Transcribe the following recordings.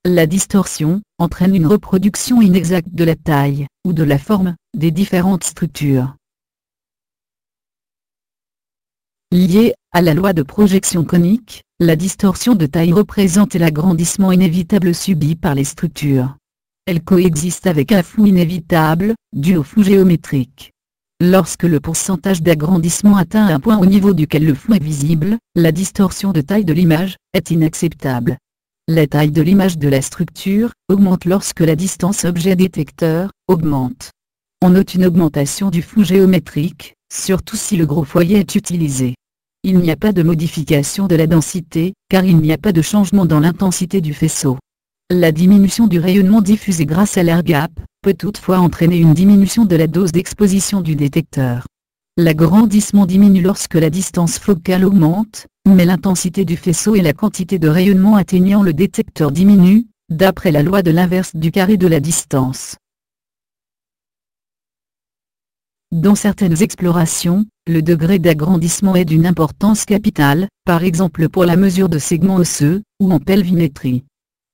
La distorsion entraîne une reproduction inexacte de la taille, ou de la forme, des différentes structures. Liée à la loi de projection conique, la distorsion de taille représente l'agrandissement inévitable subi par les structures. Elle coexiste avec un flou inévitable, dû au flou géométrique. Lorsque le pourcentage d'agrandissement atteint un point au niveau duquel le flou est visible, la distorsion de taille de l'image est inacceptable. La taille de l'image de la structure augmente lorsque la distance objet-détecteur augmente. On note une augmentation du flou géométrique, surtout si le gros foyer est utilisé. Il n'y a pas de modification de la densité, car il n'y a pas de changement dans l'intensité du faisceau. La diminution du rayonnement diffusé grâce à l'air gap peut toutefois entraîner une diminution de la dose d'exposition du détecteur. L'agrandissement diminue lorsque la distance focale augmente, mais l'intensité du faisceau et la quantité de rayonnement atteignant le détecteur diminuent, d'après la loi de l'inverse du carré de la distance. Dans certaines explorations, le degré d'agrandissement est d'une importance capitale, par exemple pour la mesure de segments osseux, ou en pelvimétrie.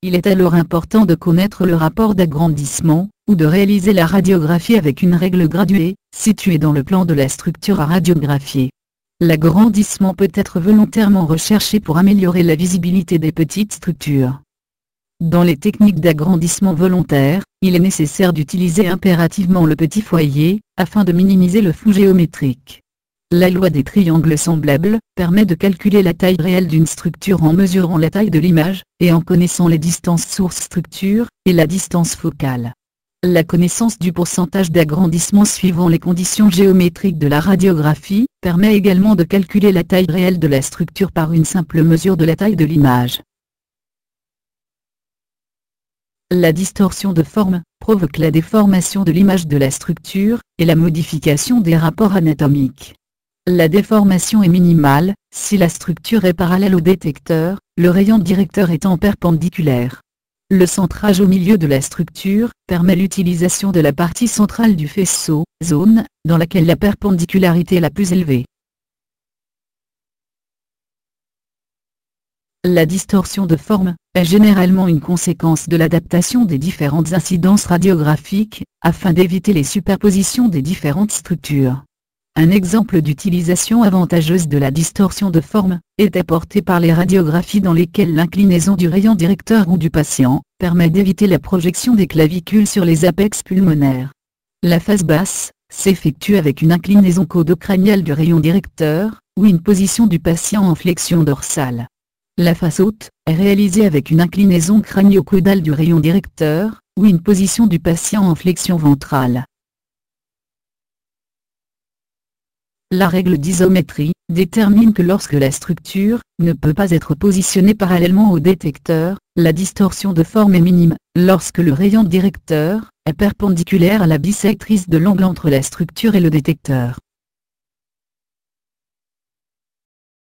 Il est alors important de connaître le rapport d'agrandissement, ou de réaliser la radiographie avec une règle graduée, située dans le plan de la structure à radiographier. L'agrandissement peut être volontairement recherché pour améliorer la visibilité des petites structures. Dans les techniques d'agrandissement volontaire, il est nécessaire d'utiliser impérativement le petit foyer, afin de minimiser le flou géométrique. La loi des triangles semblables permet de calculer la taille réelle d'une structure en mesurant la taille de l'image, et en connaissant les distances source-structure, et la distance focale. La connaissance du pourcentage d'agrandissement suivant les conditions géométriques de la radiographie permet également de calculer la taille réelle de la structure par une simple mesure de la taille de l'image. La distorsion de forme provoque la déformation de l'image de la structure, et la modification des rapports anatomiques. La déformation est minimale, si la structure est parallèle au détecteur, le rayon directeur étant perpendiculaire. Le centrage au milieu de la structure permet l'utilisation de la partie centrale du faisceau, zone dans laquelle la perpendicularité est la plus élevée. La distorsion de forme est généralement une conséquence de l'adaptation des différentes incidences radiographiques, afin d'éviter les superpositions des différentes structures. Un exemple d'utilisation avantageuse de la distorsion de forme est apporté par les radiographies dans lesquelles l'inclinaison du rayon directeur ou du patient permet d'éviter la projection des clavicules sur les apex pulmonaires. La phase basse s'effectue avec une inclinaison caudocrânienne du rayon directeur, ou une position du patient en flexion dorsale. La face haute est réalisée avec une inclinaison crânio-caudale du rayon directeur, ou une position du patient en flexion ventrale. La règle d'isométrie détermine que lorsque la structure ne peut pas être positionnée parallèlement au détecteur, la distorsion de forme est minime, lorsque le rayon directeur est perpendiculaire à la bisectrice de l'angle entre la structure et le détecteur.